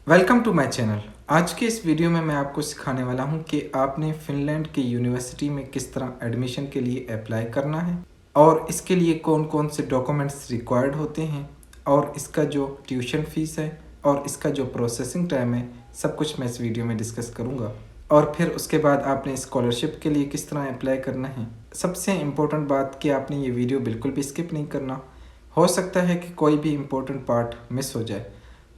Welcome to my channel. आज के इस वीडियो में मैं आपको सिखाने वाला हूं कि आपने फिनलैंड की यूनिवर्सिटी में किस तरह एडमिशन के लिए अप्लाई करना है और इसके लिए कौन कौन से डॉक्यूमेंट्स रिक्वायर्ड होते हैं और इसका जो ट्यूशन फ़ीस है और इसका जो प्रोसेसिंग टाइम है, सब कुछ मैं इस वीडियो में डिस्कस करूंगा। और फिर उसके बाद आपने स्कॉलरशिप के लिए किस तरह अप्लाई करना है। सबसे इम्पोर्टेंट बात कि आपने ये वीडियो बिल्कुल भी स्किप नहीं करना। हो सकता है कि कोई भी इम्पोर्टेंट पार्ट मिस हो जाए।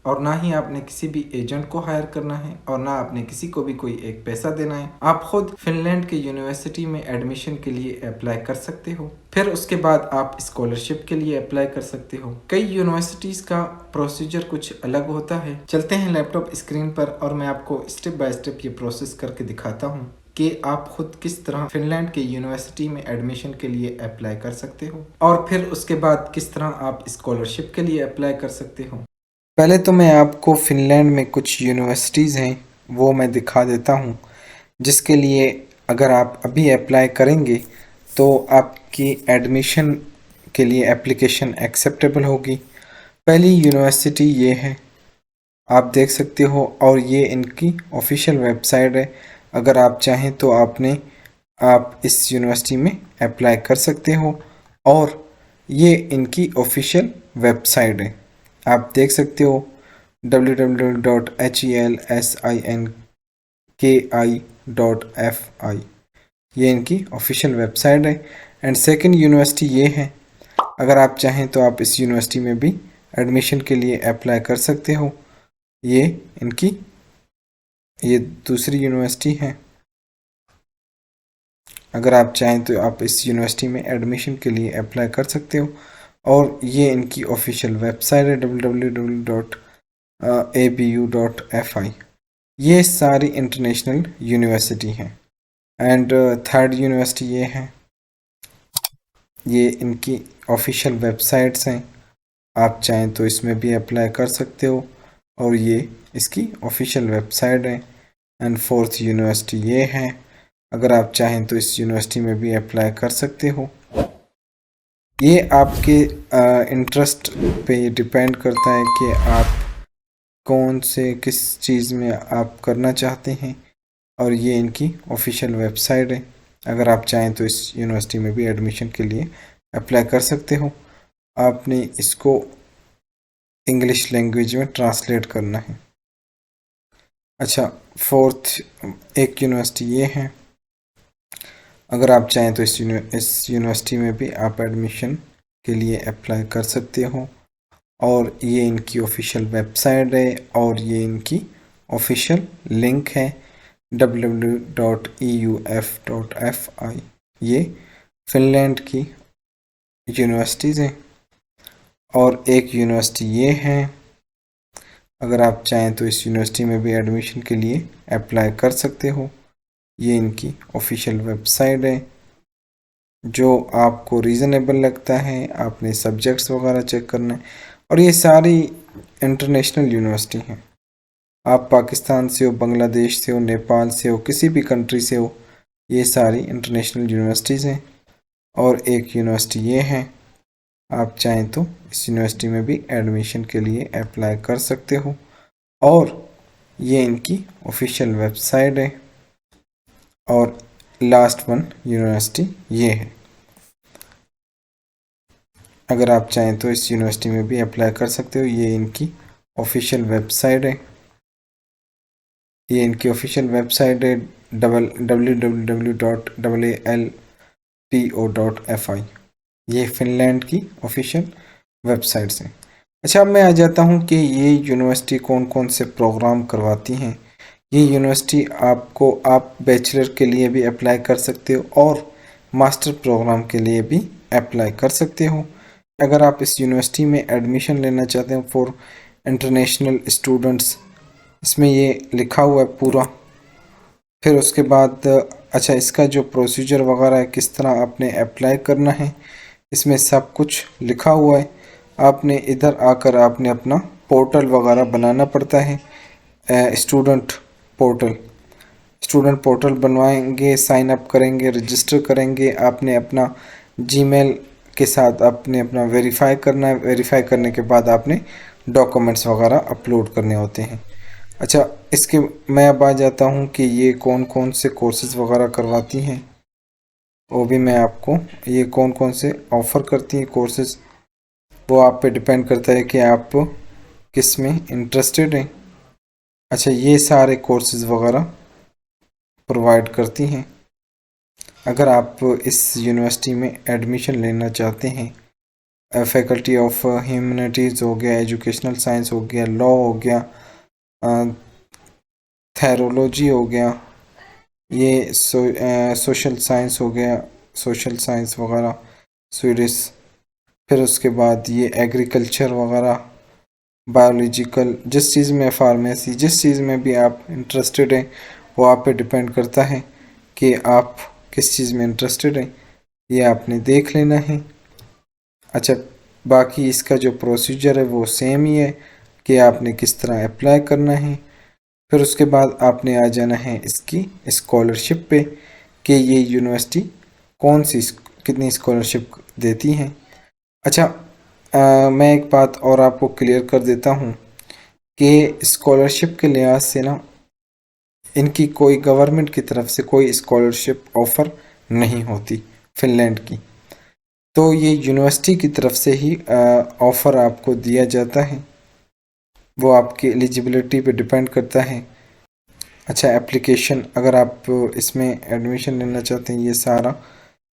और ना ही आपने किसी भी एजेंट को हायर करना है और ना आपने किसी को भी कोई एक पैसा देना है। आप खुद फिनलैंड के यूनिवर्सिटी में एडमिशन के लिए अप्लाई कर सकते हो। फिर उसके बाद आप स्कॉलरशिप के लिए अप्लाई कर सकते हो। कई यूनिवर्सिटीज़ का प्रोसीजर कुछ अलग होता है। चलते हैं लैपटॉप स्क्रीन पर और मैं आपको स्टेप बाय स्टेप ये प्रोसेस करके दिखाता हूँ कि आप खुद किस तरह फिनलैंड के यूनिवर्सिटी में एडमिशन के लिए अप्लाई कर सकते हो और फिर उसके बाद किस तरह आप स्कॉलरशिप के लिए अप्लाई कर सकते हो। पहले तो मैं आपको फिनलैंड में कुछ यूनिवर्सिटीज़ हैं वो मैं दिखा देता हूँ, जिसके लिए अगर आप अभी अप्लाई करेंगे तो आपकी एडमिशन के लिए एप्लीकेशन एक्सेप्टेबल होगी। पहली यूनिवर्सिटी ये है, आप देख सकते हो, और ये इनकी ऑफिशियल वेबसाइट है। अगर आप चाहें तो आप इस यूनिवर्सिटी में अप्लाई कर सकते हो और ये इनकी ऑफिशियल वेबसाइट है। आप देख सकते हो www.helsinki.fi, ये इनकी ऑफिशियल वेबसाइट है। एंड सेकंड यूनिवर्सिटी ये है, अगर आप चाहें तो आप इस यूनिवर्सिटी में भी एडमिशन के लिए अप्लाई कर सकते हो। ये इनकी ये दूसरी यूनिवर्सिटी है। अगर आप चाहें तो आप इस यूनिवर्सिटी में एडमिशन के लिए अप्लाई कर सकते हो और ये इनकी ऑफिशियल वेबसाइट है www.abu.fi। ये सारी इंटरनेशनल यूनिवर्सिटी हैं। एंड थर्ड यूनिवर्सिटी ये है, ये इनकी ऑफिशियल वेबसाइट्स हैं। आप चाहें तो इसमें भी अप्लाई कर सकते हो और ये इसकी ऑफिशियल वेबसाइट है। एंड फोर्थ यूनिवर्सिटी ये है, अगर आप चाहें तो इस यूनिवर्सिटी में भी अप्लाई कर सकते हो। ये आपके इंटरेस्ट पे डिपेंड करता है कि आप कौन से किस चीज़ में आप करना चाहते हैं और ये इनकी ऑफिशियल वेबसाइट है। अगर आप चाहें तो इस यूनिवर्सिटी में भी एडमिशन के लिए अप्लाई कर सकते हो। आपने इसको इंग्लिश लैंग्वेज में ट्रांसलेट करना है। अच्छा, फोर्थ एक यूनिवर्सिटी ये है, अगर आप चाहें तो इस यूनिवर्सिटी में भी आप एडमिशन के लिए अप्लाई कर सकते हो और ये इनकी ऑफिशियल वेबसाइट है और ये इनकी ऑफिशियल लिंक है www.euf.fi। ये फिनलैंड की यूनिवर्सिटीज़ हैं। और एक यूनिवर्सिटी ये है, अगर आप चाहें तो इस यूनिवर्सिटी में भी एडमिशन के लिए अप्लाई कर सकते हो। ये इनकी ऑफिशियल वेबसाइट है। जो आपको रीज़नेबल लगता है, आपने सब्जेक्ट्स वगैरह चेक करना है। और ये सारी इंटरनेशनल यूनिवर्सिटी हैं। आप पाकिस्तान से हो, बांग्लादेश से हो, नेपाल से हो, किसी भी कंट्री से हो, ये सारी इंटरनेशनल यूनिवर्सिटीज़ हैं। और एक यूनिवर्सिटी ये है, आप चाहें तो इस यूनिवर्सिटी में भी एडमिशन के लिए अप्लाई कर सकते हो और ये इनकी ऑफिशियल वेबसाइट है। और लास्ट वन यूनिवर्सिटी ये है, अगर आप चाहें तो इस यूनिवर्सिटी में भी अप्लाई कर सकते हो। ये इनकी ऑफिशियल वेबसाइट है। ये इनकी ऑफिशियल वेबसाइट है www.alpo.fi। ये फिनलैंड की ऑफिशियल वेबसाइट्स हैं। अच्छा, अब मैं आ जाता हूँ कि ये यूनिवर्सिटी कौन कौन से प्रोग्राम करवाती हैं। ये यूनिवर्सिटी आपको आप बैचलर के लिए भी अप्लाई कर सकते हो और मास्टर प्रोग्राम के लिए भी अप्लाई कर सकते हो। अगर आप इस यूनिवर्सिटी में एडमिशन लेना चाहते हैं फॉर इंटरनेशनल स्टूडेंट्स, इसमें ये लिखा हुआ है पूरा। फिर उसके बाद अच्छा, इसका जो प्रोसीजर वगैरह है, किस तरह आपने अप्लाई करना है, इसमें सब कुछ लिखा हुआ है। आपने इधर आकर आपने अपना पोर्टल वगैरह बनाना पड़ता है। स्टूडेंट पोर्टल बनवाएंगे, साइन अप करेंगे, रजिस्टर करेंगे। आपने अपना जीमेल के साथ आपने अपना वेरीफाई करना है। वेरीफाई करने के बाद आपने डॉक्यूमेंट्स वगैरह अपलोड करने होते हैं। अच्छा, इसके मैं अब आ जाता हूँ कि ये कौन कौन से कोर्सेज़ वगैरह करवाती हैं, वो भी मैं आपको, ये कौन कौन से ऑफ़र करती हैं कोर्सेज़, वो आप पे डिपेंड करता है कि आप किस में इंटरेस्टेड हैं। अच्छा, ये सारे कोर्सेज़ वगैरह प्रोवाइड करती हैं। अगर आप इस यूनिवर्सिटी में एडमिशन लेना चाहते हैं, फैकल्टी ऑफ ह्यूमैनिटीज़ हो गया, एजुकेशनल साइंस हो गया, लॉ हो गया, थेरोलॉजी हो गया, ये सोशल साइंस हो गया, सोशल साइंस वगैरह स्वीडिश, फिर उसके बाद ये एग्रीकल्चर वगैरह, बायोलॉजिकल, जिस चीज़ में, फार्मेसी, जिस चीज़ में भी आप इंटरेस्टेड हैं वो आप पे डिपेंड करता है कि आप किस चीज़ में इंटरेस्टेड हैं, ये आपने देख लेना है। अच्छा, बाकी इसका जो प्रोसीजर है वो सेम ही है कि आपने किस तरह अप्लाई करना है। फिर उसके बाद आपने आ जाना है इसकी स्कॉलरशिप पे कि ये यूनिवर्सिटी कौन सी कितनी स्कॉलरशिप देती हैं। अच्छा, मैं एक बात और आपको क्लियर कर देता हूँ कि स्कॉलरशिप के लिहाज से ना, इनकी कोई गवर्नमेंट की तरफ से कोई स्कॉलरशिप ऑफ़र नहीं होती फिनलैंड की, तो ये यूनिवर्सिटी की तरफ से ही ऑफ़र आपको दिया जाता है, वो आपकी एलिजिबिलिटी पे डिपेंड करता है। अच्छा, एप्लीकेशन, अगर आप इसमें एडमिशन लेना चाहते हैं, ये सारा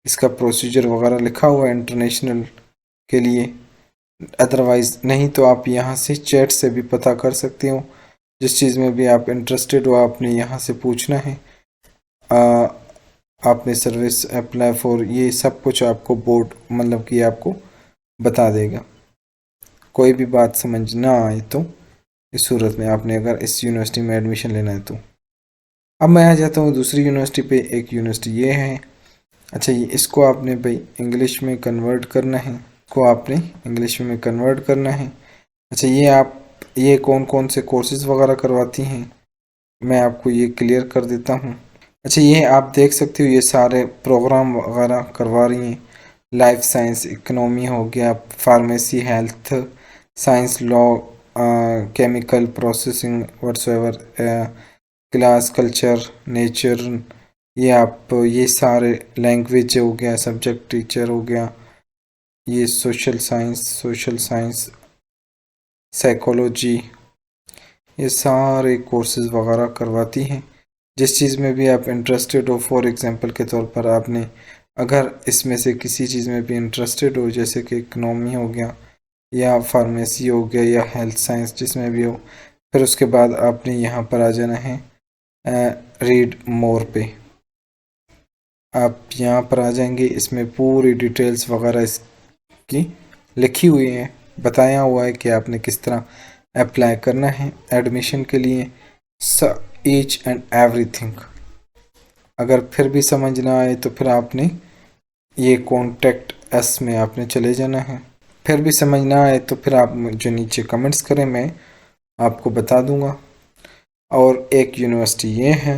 इसका प्रोसीजर वगैरह लिखा हुआ है इंटरनेशनल के लिए, अदरवाइज़ नहीं तो आप यहाँ से चैट से भी पता कर सकते हो, जिस चीज़ में भी आप इंटरेस्टेड हो आपने यहाँ से पूछना है। आपने सर्विस अप्लाई फॉर, ये सब कुछ आपको बोर्ड मतलब कि आपको बता देगा। कोई भी बात समझ ना आए तो इस सूरत में आपने अगर इस यूनिवर्सिटी में एडमिशन लेना है तो। अब मैं आ जाता हूँ दूसरी यूनिवर्सिटी पे, एक यूनिवर्सिटी ये है। अच्छा, ये इसको आपने भाई इंग्लिश में कन्वर्ट करना है, इसको आपने इंग्लिश में कन्वर्ट करना है। अच्छा, ये आप, ये कौन कौन से कोर्सेज़ वगैरह करवाती हैं मैं आपको ये क्लियर कर देता हूँ। अच्छा, ये आप देख सकते हो, ये सारे प्रोग्राम वगैरह करवा रही हैं। लाइफ साइंस, इकोनॉमी हो गया, pharmacy, health science, law, chemical processing whatsoever, class, culture, nature, ये आप, ये सारे लैंग्वेज हो गया, सब्जेक्ट टीचर हो गया, ये सोशल साइंस, साइकोलॉजी, ये सारे कोर्सेज़ वगैरह करवाती हैं। जिस चीज़ में भी आप इंटरेस्टेड हो, फॉर एग्ज़ाम्पल के तौर पर आपने अगर इसमें से किसी चीज़ में भी इंटरेस्टेड हो, जैसे कि इकनॉमी हो गया या फार्मेसी हो गया या हेल्थ साइंस, जिसमें भी हो, फिर उसके बाद आपने यहाँ पर आ जाना है रीड मोर पे। आप यहाँ पर आ जाएंगे, इसमें पूरी डिटेल्स वगैरह इसकी लिखी हुई है, बताया हुआ है कि आपने किस तरह अप्लाई करना है एडमिशन के लिए, ईच एंड एवरीथिंग। अगर फिर भी समझ ना आए तो फिर आपने ये कॉन्टेक्ट अस में आपने चले जाना है। फिर भी समझ ना आए तो फिर आप जो नीचे कमेंट्स करें, मैं आपको बता दूंगा। और एक यूनिवर्सिटी ये है।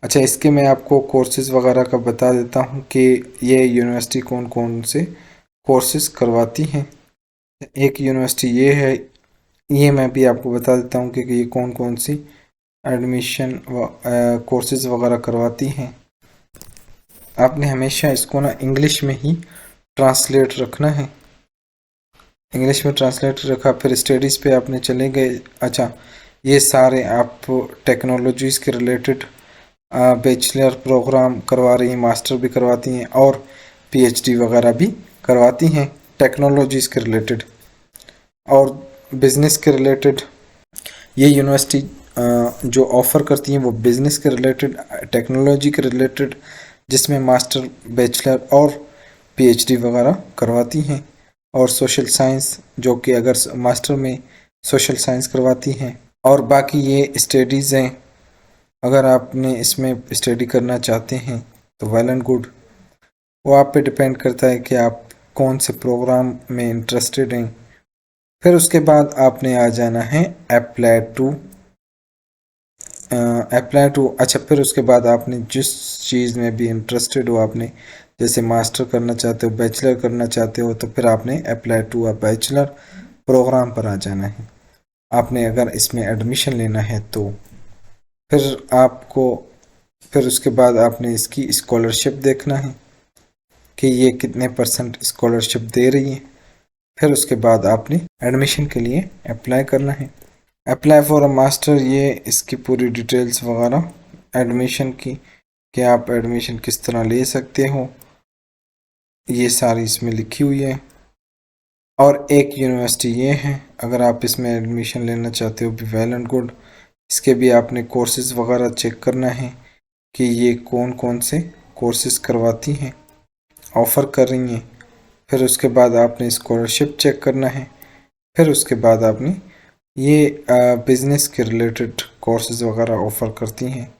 अच्छा, इसके मैं आपको कोर्सेज़ वगैरह का बता देता हूँ कि ये यूनिवर्सिटी कौन कौन से कोर्सेज़ करवाती हैं। एक यूनिवर्सिटी ये है, ये मैं भी आपको बता देता हूँ कि ये कौन कौन सी एडमिशन कोर्सेज़ वगैरह करवाती हैं। आपने हमेशा इसको ना इंग्लिश में ही ट्रांसलेट रखना है, इंग्लिश में ट्रांसलेट रखा, फिर स्टडीज़ पे आपने चले गए। अच्छा, ये सारे आप टेक्नोलॉजीज़ के रिलेटेड बैचलर प्रोग्राम करवा रही हैं, मास्टर भी करवाती हैं और पीएचडी वगैरह भी करवाती हैं टेक्नोलॉजीज़ के रिलेटेड और बिज़नेस के रिलेटेड। ये यूनिवर्सिटी जो ऑफ़र करती हैं वो बिज़नेस के रिलेटेड, टेक्नोलॉजी के रिलेटेड, जिसमें मास्टर, बैचलर और पीएचडी वगैरह करवाती हैं, और सोशल साइंस, जो कि अगर मास्टर में सोशल साइंस करवाती हैं। और बाकी ये स्टडीज़ हैं, अगर आपने इसमें स्टडी करना चाहते हैं तो वेल एंड गुड, वो आप पे डिपेंड करता है कि आप कौन से प्रोग्राम में इंटरेस्टेड हैं। फिर उसके बाद आपने आ जाना है अप्लाई टू, अच्छा, फिर उसके बाद आपने जिस चीज़ में भी इंटरेस्टेड हो, आपने जैसे मास्टर करना चाहते हो, बैचलर करना चाहते हो, तो फिर आपने apply to a bachelor program पर आ जाना है। आपने अगर इसमें एडमिशन लेना है तो फिर उसके बाद आपने इसकी स्कॉलरशिप देखना है कि ये कितने % स्कॉलरशिप दे रही है। फिर उसके बाद आपने एडमिशन के लिए अप्लाई करना है। अप्लाई फॉर अ मास्टर, ये इसकी पूरी डिटेल्स वगैरह एडमिशन की कि आप एडमिशन किस तरह ले सकते हो, ये सारी इसमें लिखी हुई है। और एक यूनिवर्सिटी ये है, अगर आप इसमें एडमिशन लेना चाहते हो भी वेल एंड गुड। इसके भी आपने कोर्सेज़ वगैरह चेक करना है कि ये कौन कौन से कोर्सेज़ करवाती हैं, ऑफ़र कर रही हैं। फिर उसके बाद आपने स्कॉलरशिप चेक करना है। फिर उसके बाद आपने ये बिज़नेस के रिलेटेड कोर्सेज़ वगैरह ऑफ़र करती हैं,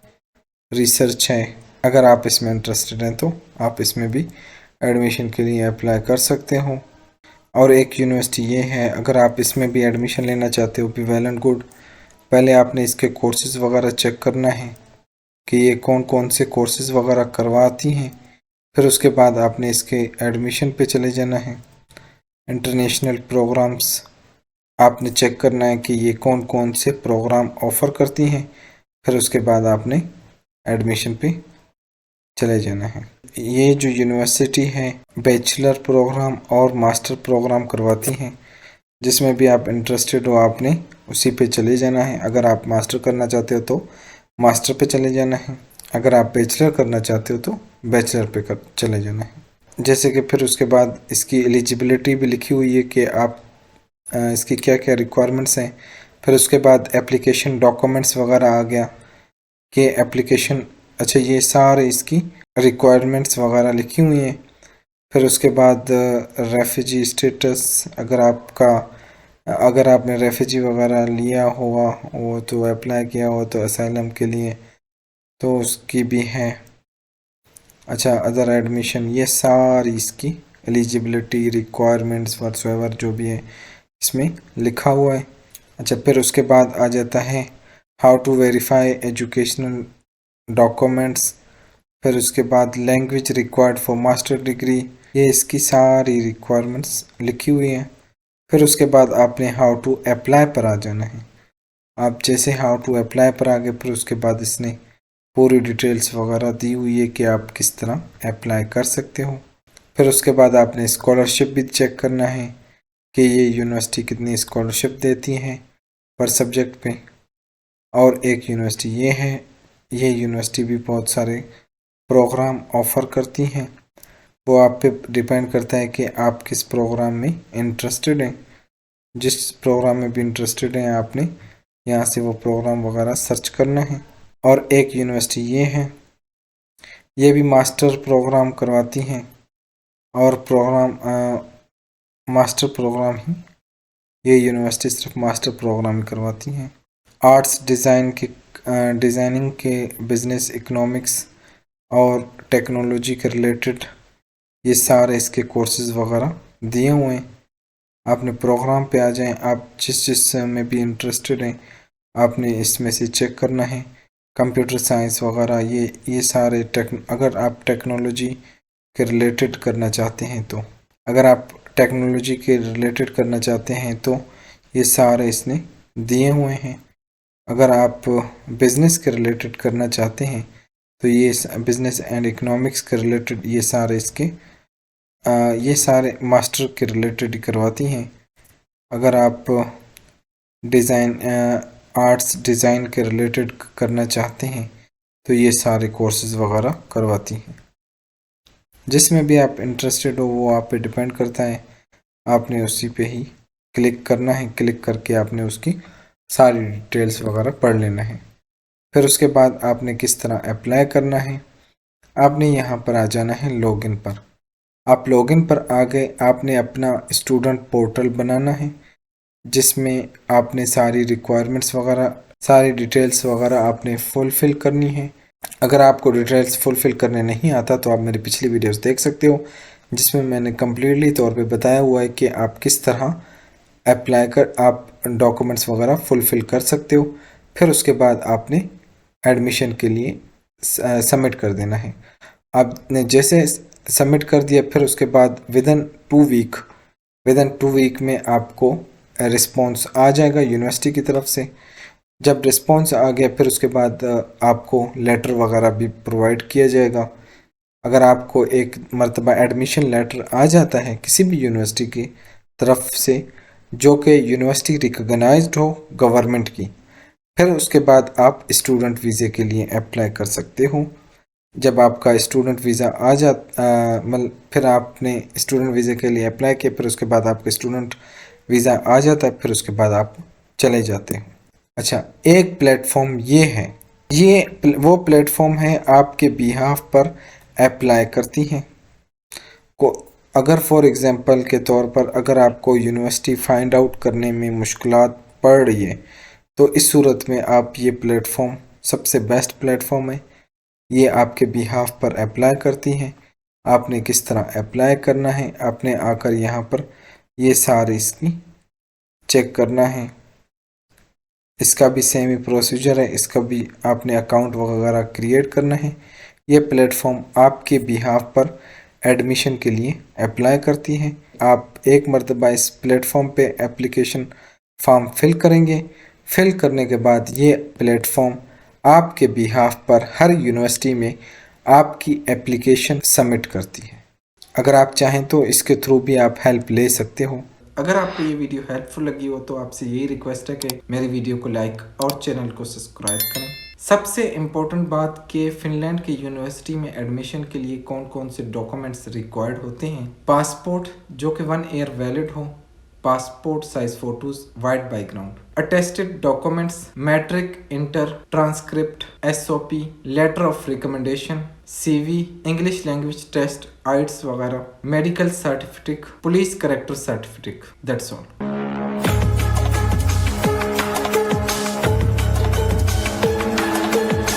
रिसर्च है। अगर आप इसमें इंटरेस्टेड हैं तो आप इसमें भी एडमिशन के लिए अप्लाई कर सकते हो। और एक यूनिवर्सिटी ये है, अगर आप इसमें भी एडमिशन लेना चाहते हो भी वेल एंड गुड, पहले आपने इसके कोर्सेज़ वगैरह चेक करना है कि ये कौन कौन से कोर्सेज़ वगैरह करवाती हैं। फिर उसके बाद आपने इसके एडमिशन पे चले जाना है। इंटरनेशनल प्रोग्राम्स आपने चेक करना है कि ये कौन कौन से प्रोग्राम ऑफ़र करती हैं। फिर उसके बाद आपने एडमिशन पे चले जाना है। ये जो यूनिवर्सिटी है बैचलर प्रोग्राम और मास्टर प्रोग्राम करवाती हैं, जिसमें भी आप इंटरेस्टेड हो आपने उसी पे चले जाना है। अगर आप मास्टर करना चाहते हो तो मास्टर पे चले जाना है, अगर आप बैचलर करना चाहते हो तो बैचलर पे चले जाना है। जैसे कि फिर उसके बाद इसकी एलिजिबिलिटी भी लिखी हुई है कि आप इसकी क्या क्या रिक्वायरमेंट्स हैं। फिर उसके बाद एप्लीकेशन डॉक्यूमेंट्स वगैरह आ गया कि एप्लीकेशन, अच्छा ये सारे इसकी रिक्वायरमेंट्स वगैरह लिखी हुई हैं। फिर उसके बाद रेफ्यूजी स्टेटस, अगर आपने रेफ्यूजी वगैरह लिया हुआ वो तो अप्लाई किया हो तो असाइलम के लिए तो उसकी भी है। अच्छा अदर एडमिशन, ये सारी इसकी एलिजिबिलिटी रिक्वायरमेंट्स व्हाटसोएवर जो भी है इसमें लिखा हुआ है। अच्छा फिर उसके बाद आ जाता है how to verify educational documents. फिर उसके बाद language required for master degree, ये इसकी सारी रिक्वायरमेंट्स लिखी हुई हैं। फिर उसके बाद आपने हाउ टू अप्लाई पर आ जाना है। आप जैसे हाउ टू अप्लाई पर आ गए, फिर उसके बाद इसने पूरी डिटेल्स वगैरह दी हुई है कि आप किस तरह अप्लाई कर सकते हो। फिर उसके बाद आपने स्कॉलरशिप भी चेक करना है कि ये यूनिवर्सिटी कितनी स्कॉलरशिप देती हैं पर सब्जेक्ट पे। और एक यूनिवर्सिटी ये है, ये यूनिवर्सिटी भी बहुत सारे प्रोग्राम ऑफ़र करती हैं। वो आप पे डिपेंड करता है कि आप किस प्रोग्राम में इंटरेस्टेड हैं। जिस प्रोग्राम में भी इंटरेस्टेड हैं आपने यहाँ से वो प्रोग्राम वगैरह सर्च करना है। और एक यूनिवर्सिटी ये है, ये भी मास्टर प्रोग्राम करवाती हैं और मास्टर प्रोग्राम ही, ये यूनिवर्सिटी सिर्फ मास्टर प्रोग्राम ही करवाती हैं। आर्ट्स डिज़ाइनिंग के बिज़नेस इकोनॉमिक्स और टेक्नोलॉजी के रिलेटेड ये सारे इसके कोर्सेज़ वगैरह दिए हुए हैं। आपने प्रोग्राम पे आ जाएं, आप जिस में भी इंटरेस्टेड हैं आपने इसमें से चेक करना है। कंप्यूटर साइंस वगैरह ये सारे अगर आप टेक्नोलॉजी के रिलेटेड करना चाहते हैं तो ये सारे इसने दिए हुए हैं। अगर आप बिज़नेस के रिलेटेड करना चाहते हैं तो ये बिज़नेस एंड इकोनॉमिक्स के रिलेटेड ये सारे मास्टर के रिलेटेड ही करवाती हैं। अगर आप आर्ट्स डिज़ाइन के रिलेटेड करना चाहते हैं तो ये सारे कोर्सेज़ वगैरह करवाती हैं। जिसमें भी आप इंटरेस्टेड हो वो आप पे डिपेंड करता है, आपने उसी पे ही क्लिक करना है। क्लिक करके आपने उसकी सारी डिटेल्स वगैरह पढ़ लेना है। फिर उसके बाद आपने किस तरह अप्लाई करना है, आपने यहाँ पर आ जाना है लॉगिन पर। आप लॉगिन पर आ गए, आपने अपना स्टूडेंट पोर्टल बनाना है जिसमें आपने सारी रिक्वायरमेंट्स वगैरह, सारी डिटेल्स वगैरह आपने फुलफ़िल करनी है। अगर आपको डिटेल्स फुलफ़िल करने नहीं आता तो आप मेरी पिछली वीडियोस देख सकते हो जिसमें मैंने कम्प्लीटली तौर पे बताया हुआ है कि आप किस तरह आप डॉक्यूमेंट्स वगैरह फुलफ़िल कर सकते हो। फिर उसके बाद आपने एडमिशन के लिए सबमिट कर देना है। आपने जैसे सबमिट कर दिया, फिर उसके बाद विद इन 2 वीक में आपको रिस्पॉन्स आ जाएगा यूनिवर्सिटी की तरफ से। जब रिस्पॉन्स आ गया फिर उसके बाद आपको लेटर वगैरह भी प्रोवाइड किया जाएगा। अगर आपको एक मरतबा एडमिशन लेटर आ जाता है किसी भी यूनिवर्सिटी की तरफ से जो कि यूनिवर्सिटी रिकॉग्नाइज्ड हो गवर्नमेंट की, फिर उसके बाद आप स्टूडेंट वीज़े के लिए अप्लाई कर सकते हो। जब आपका स्टूडेंट वीज़ा आ जा मतलब फिर आपने स्टूडेंट वीज़े के लिए अप्लाई किया, फिर उसके बाद आपका स्टूडेंट वीज़ा आ जाता है, फिर उसके बाद आप चले जाते हो। अच्छा, एक प्लेटफॉर्म ये है, वो प्लेटफॉर्म है आपके बिहाफ पर अप्लाई करती हैं को। अगर फॉर एग्ज़ाम्पल के तौर पर अगर आपको यूनिवर्सिटी फाइंड आउट करने में मुश्किलात पड़ रही है तो इस सूरत में आप ये प्लेटफॉर्म सबसे बेस्ट प्लेटफॉर्म है। ये आपके बिहाफ पर अप्लाई करती हैं। आपने किस तरह अप्लाई करना है, आपने आकर यहाँ पर ये सारी इसकी चेक करना है। इसका भी सेम ही प्रोसीजर है, इसका भी आपने अकाउंट वगैरह क्रिएट करना है। ये प्लेटफॉर्म आपके बिहाफ पर एडमिशन के लिए अप्लाई करती हैं। आप एक मरतबा इस प्लेटफॉर्म पे एप्लीकेशन फॉर्म फिल करेंगे। फिल करने के बाद ये प्लेटफॉर्म आपके बिहाफ पर हर यूनिवर्सिटी में आपकी एप्लीकेशन सबमिट करती है। अगर आप चाहें तो इसके थ्रू भी आप हेल्प ले सकते हो। अगर आपको ये वीडियो हेल्पफुल लगी हो तो आपसे यही रिक्वेस्ट है कि मेरी वीडियो को लाइक और चैनल को सब्सक्राइब करें। सबसे इम्पोर्टेंट बात कि फिनलैंड के यूनिवर्सिटी में एडमिशन के लिए कौन कौन से डॉक्यूमेंट्स रिक्वायर्ड होते हैं। पासपोर्ट जो कि 1 ईयर वैलिड हो, passport size photos, white background, attested documents, matric, inter, transcript, SOP, letter of recommendation, CV, English language test, IELTS वगैरह, medical certificate, police character certificate, that's all.